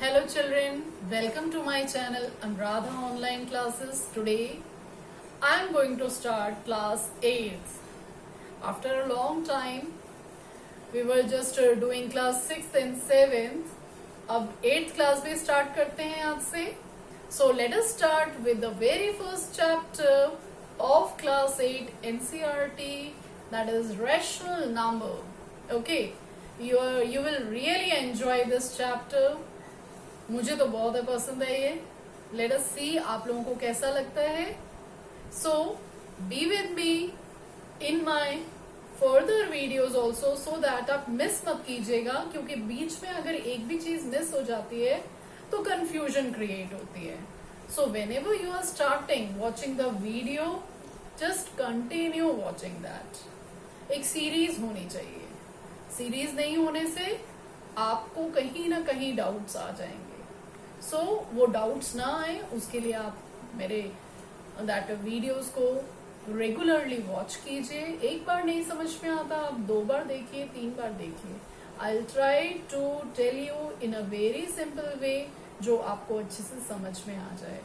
Hello children, welcome to my channel Anuradha Online Classes. Today I am going to start class 8th. After a long time we were just doing class 6th and 7th. अब 8th class भी start करते हैं आज से. So let us start with the very first chapter of class 8 NCERT, that is rational number. Okay, you will really enjoy this chapter. मुझे तो बहुत पसंद है ये. लेट अस सी आप लोगों को कैसा लगता है. So be with me in my further videos also, so that आप मिस मत कीजिएगा, क्योंकि बीच में अगर एक भी चीज मिस हो जाती है तो कंफ्यूजन क्रिएट होती है. So whenever you are starting watching the video, just continue watching that. एक सीरीज होनी चाहिए. सीरीज नहीं होने से आपको कहीं ना कहीं डाउट्स आ जाएंगे. सो वो डाउट्स ना आए उसके लिए आप मेरे दैट वीडियोस को रेगुलरली वॉच कीजिए. एक बार नहीं समझ में आता, आप 2 बार देखिए, 3 बार देखिए. I will try to tell you in a very simple way जो आपको अच्छे से समझ में आ जाए.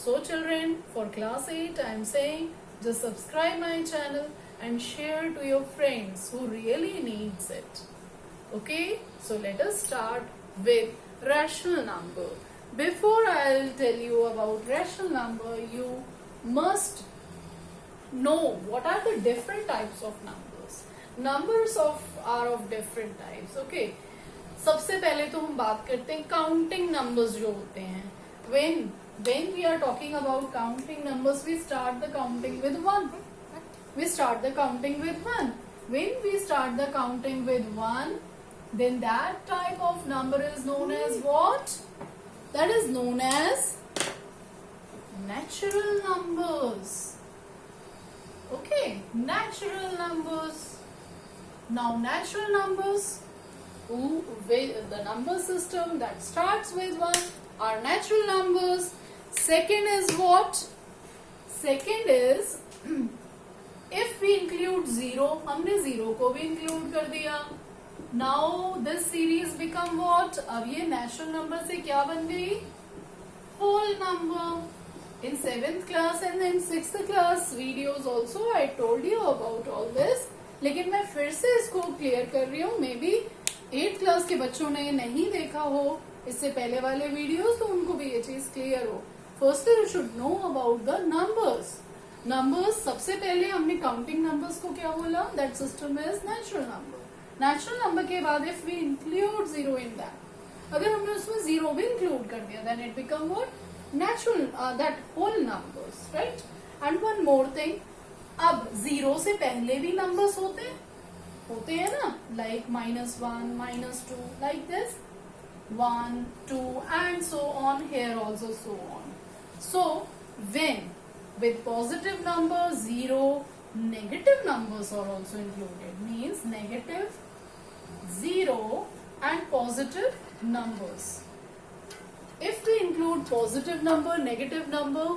So children, for class 8 I am saying just subscribe my channel and share to your friends who really needs it. Okay, so let us start with rational number. Before I'll tell you about rational number, you must know what are the different types of numbers. Numbers are of different types. Okay, सबसे पहले तो हम बात करते हैं counting numbers जो होते हैं. When we are talking about counting numbers, we start the counting with 1. We start the counting with 1. When we start the counting with 1, then that type of number is known as what? That is known as natural numbers. Okay, natural numbers. Now natural numbers, the number system that starts with 1 are natural numbers. Second is what? Second is if we include 0, हमने 0 को भी include कर दिया. Now this series become what? अब ये natural number से क्या बन गई? Whole number. In 7th class and in 6th class videos also I told you about all this. लेकिन मैं फिर से इसको clear कर रही हूँ. Maybe 8th class के बच्चों ने नहीं देखा हो इससे पहले वाले videos, तो उनको भी ये चीज clear हो. Firstly you should know about the numbers. Numbers, सबसे पहले हमने काउंटिंग नंबर्स को क्या बोला? That system is natural number. Natural number के बाद if we include 0 in that, अगर हमने उसमें 0 भी इंक्लूड कर दिया, then it become what? Natural, that whole numbers, right. And one more thing, अब 0 से पहले भी नंबर्स होते हैं ना, like -1, -2, like this, 1, 2 and so on. Here also so on. So when with positive numbers 0, negative numbers are also included. Means negative, 0 and positive numbers. If we include positive number, negative number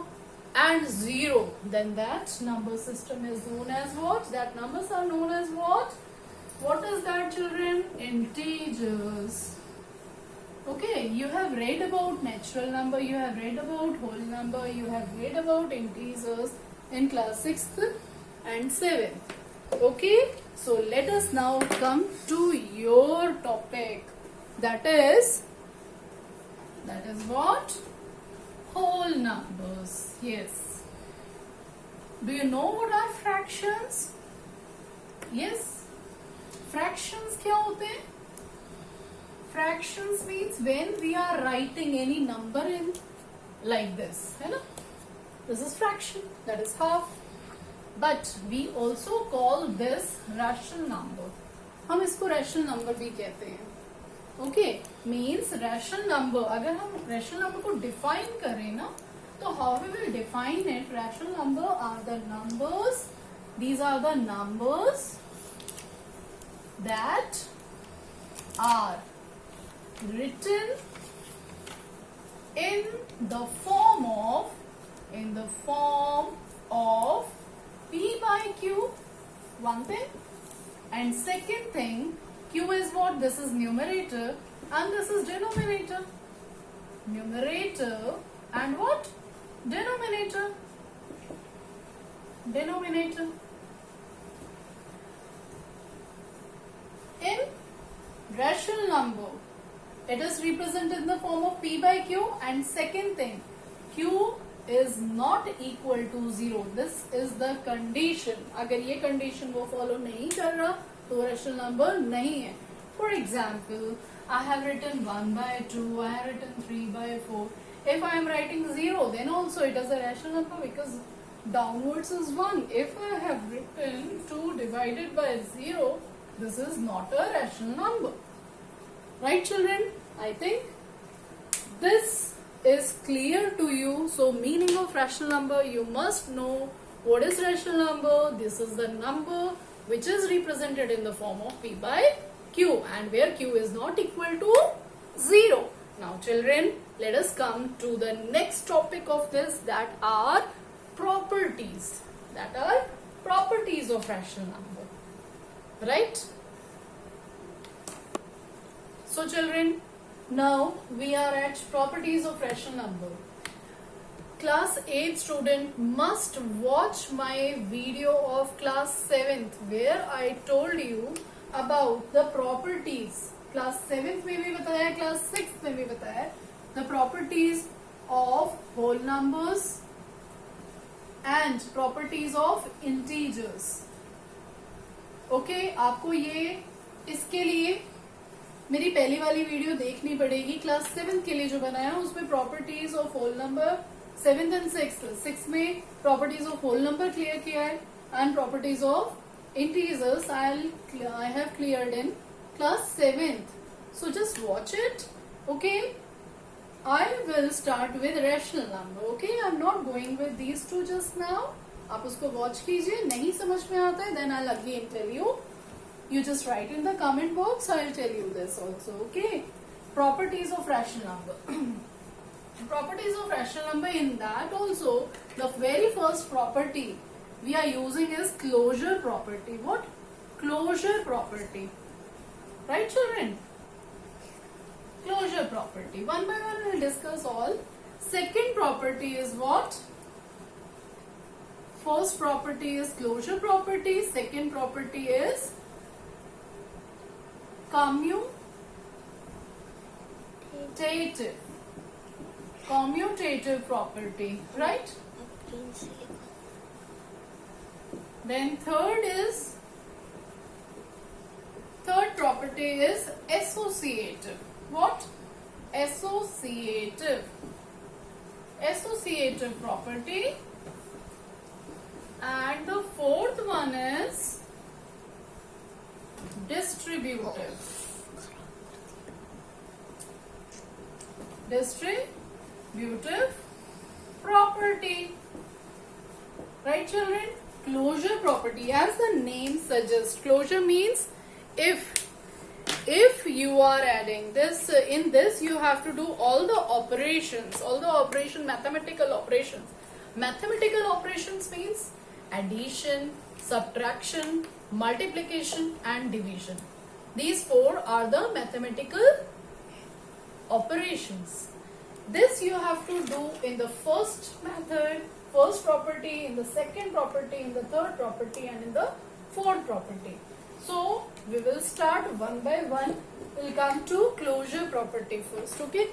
and 0, then that number system is known as what? That numbers are known as what? What is that, children? Integers. Okay, you have read about natural number, you have read about whole number, you have read about integers in class 6th and 7th. Okay, so let us now come to your topic. That is what? Whole numbers. Yes. Do you know what are fractions? Yes. Fractions क्या होते हैं? Fractions means when we are writing any number in like this, है ना? This is fraction, that is half. But we also call this rational number. हम इसको rational number भी कहते हैं. Okay, means rational number. अगर हम rational number को define करें ना, तो how we will define it? Rational number are the numbers. These are the numbers that are written in the form of p by q, one thing, and second thing, q is what? This is numerator and this is denominator. numerator and what? Denominator. Denominator. In rational number, it is represented in the form of p by q, and second thing, q is not equal to 0. This is the condition. अगर ये condition वो follow नहीं कर रहा तो rational number नहीं है. For example, I have written 1 by 2, I have written 3 by 4. If I am writing 0, then also it is a rational number because downwards is 1. If I have written 2 divided by 0, this is not a rational number. Right, children? I think this is clear to you. So, meaning of rational number, you must know what is rational number. This is the number which is represented in the form of p by q, and where q is not equal to 0. Now, children, let us come to the next topic of this, that are properties. That are properties of rational number. Right? So, children, now we are at properties of rational number. Class 8 student must watch my video of class 7th where I told you about the properties. Class 7th में भी बताया, class 6th में भी बताया, the properties of whole numbers and properties of integers. Okay, आपको ये इसके लिए मेरी पहली वाली वीडियो देखनी पड़ेगी. क्लास 7th के लिए जो बनाया उसमें properties of whole number 7th and 6th में properties of whole number clear किया है and properties of integers I have cleared in class 7th. So just watch it. Okay, I will start with rational number. Okay, I am not going with these two just now. आप उसको watch कीजिए. नहीं समझ में आता है then I will again tell you. You just write in the comment box. I will tell you this also. Okay. Properties of rational number. Properties of rational number. In that also, the very first property we are using is closure property. What? Closure property. Right, children? Closure property. One by one we will discuss all. Second property is what? First property is closure property. Second property is commutative property, right? Then third property is associative. What? Associative property. And the fourth one is distributive property. Right, children? Closure property, as the name suggests, closure means if you are adding this, in this you have to do all the operations, mathematical operations. Mathematical operations means addition, subtraction, multiplication and division. These four are the mathematical operations. This you have to do in the first method, first property, in the second property, in the third property and in the fourth property. So we will start one by one. We will come to closure property first. Okay.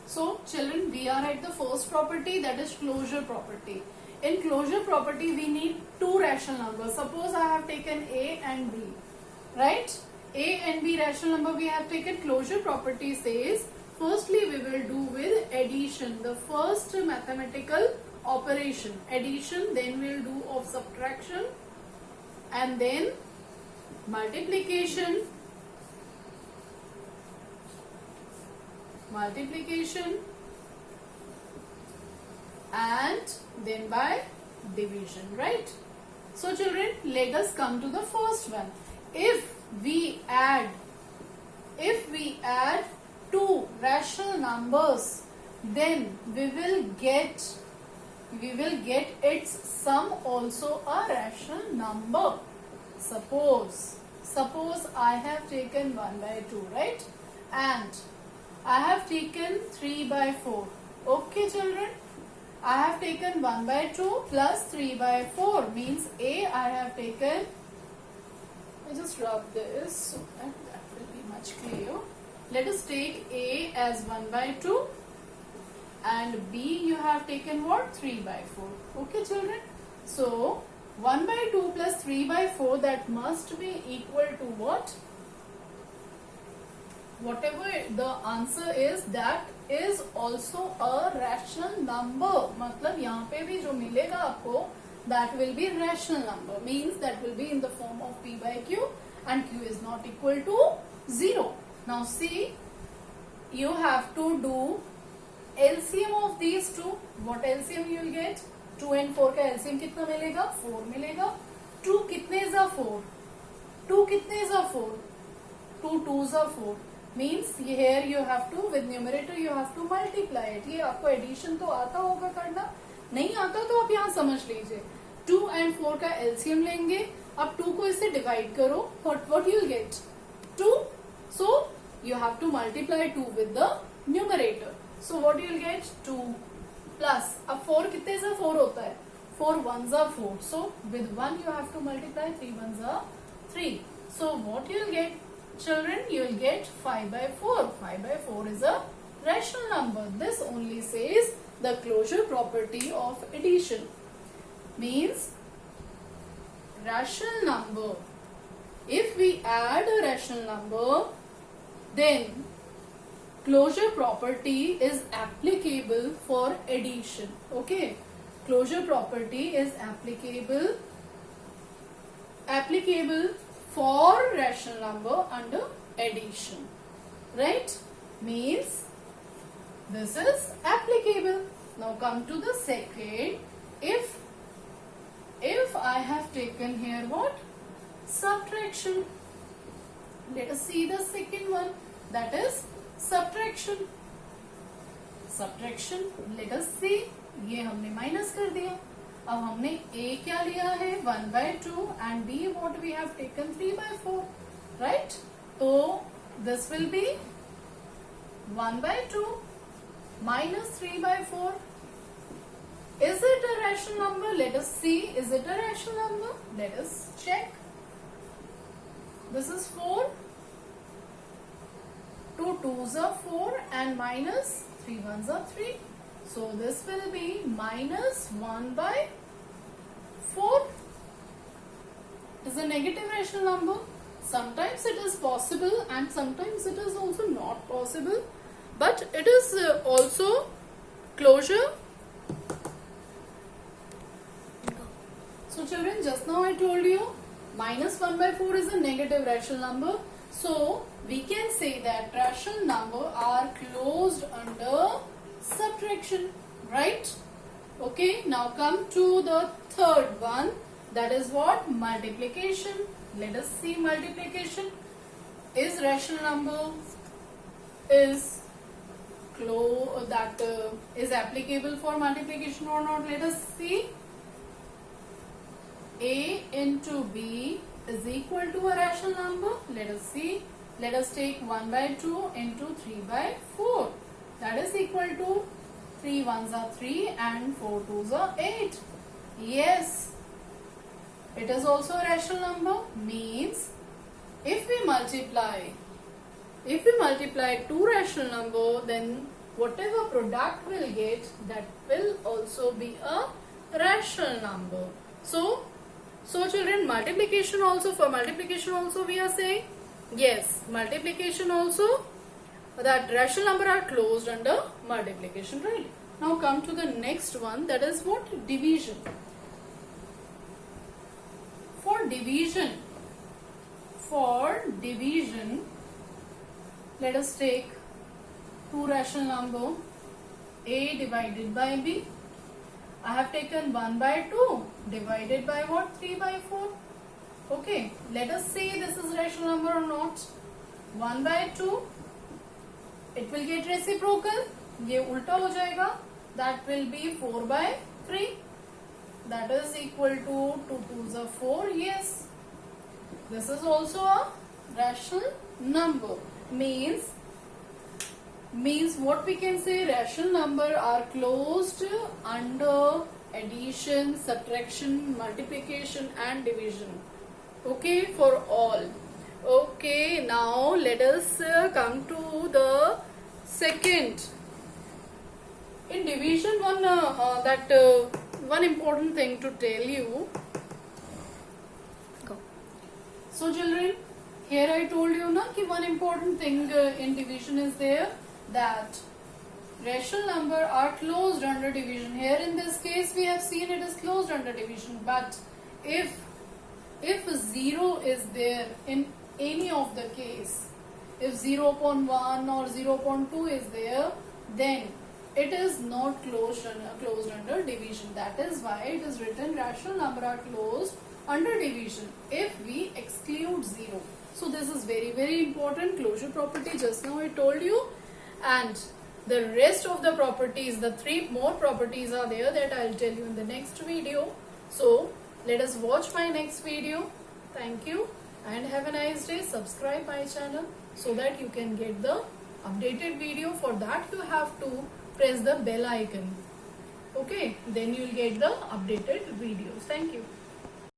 So children, we are at the first property, that is closure property. In closure property, we need two rational numbers. Suppose I have taken A and B, right? A and B rational number we have taken. Closure property says, firstly we will do with addition, the first mathematical operation, addition, then we will do of subtraction, and then multiplication, and then by division, right? So children, let us come to the first one. If we add two rational numbers, then we will get its sum also a rational number. Suppose I have taken 1 by 2, right? And I have taken 3 by 4. Okay, children. I have taken 1 by 2 plus 3 by 4 means A I have taken. I just rub this so that will be much clear. Let us take A as 1 by 2 and B you have taken what? 3 by 4. Okay, children. So 1 by 2 plus 3 by 4, that must be equal to what? Whatever the answer is, that is also a rational number. मतलब यहाँ पे भी जो मिलेगा आपको, that will be rational number, means that will be in the form of P by Q and Q is not equal to 0. Now see, you have to do LCM of these two. What LCM you will get? 2 and 4 का LCM कितना मिलेगा? 4 मिलेगा. 2 कितने is a 4? 2 कितने is a 4? 2 2s are 4. Means here you have to, with numerator you have to multiply it. ये आपको addition तो आता होगा करना, नहीं आता तो आप यहाँ समझ लीजिए. 2 and 4 का LCM लेंगे. अब 2 को इससे डिवाइड करो. What you will get? 2. So you have to multiply 2 with the numerator. So what you will get? 2 plus. अब 4 कितने से 4 होता है? 4 1s are 4. So with 1 you have to multiply. 3 1s are 3. So what you will get? Children, you will get 5 by 4. 5 by 4 is a rational number. This only says the closure property of addition. Means rational number. If we add a rational number, then closure property is applicable for addition. Okay. Closure property is applicable for rational number under addition, right? Means this is applicable. Now come to the second. If I have taken here what? Subtraction. Let us see the second one, that is subtraction. Subtraction, let us see. ये हमने minus कर दिया. अब हमने A क्या लिया है? 1 by 2 and B what we have taken 3 by 4, right? तो this will be 1 by 2 minus 3 by 4. Is it a rational number? Let us see. Is it a rational number? Let us check. This is 4. 2 2s are 4 and minus 3 1s are 3. So this will be minus 1 by 4. Is a negative rational number. Sometimes it is possible and sometimes it is also not possible. But it is also closure. So children, just now I told you minus 1 by 4 is a negative rational number. So we can say that rational number are closed under subtraction, right? Okay, now come to the third one, that is what? Multiplication. Let us see multiplication. Is rational number is is applicable for multiplication or not? Let us see. A into B is equal to a rational number. Let us see. Let us take 1 by 2 into 3 by 4. That is equal to 3 1s are 3 and 4 2s are 8. Yes, it is also a rational number. Means if we multiply two rational number, then whatever product we'll get, that will also be a rational number. So children, multiplication also, for multiplication also we are saying yes, multiplication also, that rational number are closed under multiplication, right? Now come to the next one, that is what? Division. For division, let us take two rational number, A divided by B. I have taken 1 by 2 divided by what? 3 by 4. Okay, let us see this is rational number or not. 1 by 2, it will get reciprocal. ये उल्टा हो जाएगा. That will be 4 by 3. That is equal to 2 2s are 4. Yes, this is also a rational number. Means means what we can say, rational number are closed under addition, subtraction, multiplication and division. Okay, for all. Okay, now let us come to the second. In division, one important thing to tell you. Go. So children, here I told you na ki one important thing in division is there, that rational number are closed under division. Here in this case we have seen it is closed under division, but if 0 is there in any of the case, if 0.1 or 0.2 is there, then it is not closed under division. That is why it is written rational number are closed under division if we exclude 0. So this is very, very important closure property. Just now I told you, and the rest of the properties, the 3 more properties are there, that I'll tell you in the next video. So let us watch my next video. Thank you and have a nice day. Subscribe my channel so that you can get the updated video. For that you have to press the bell icon. Okay, then you will get the updated videos. Thank you.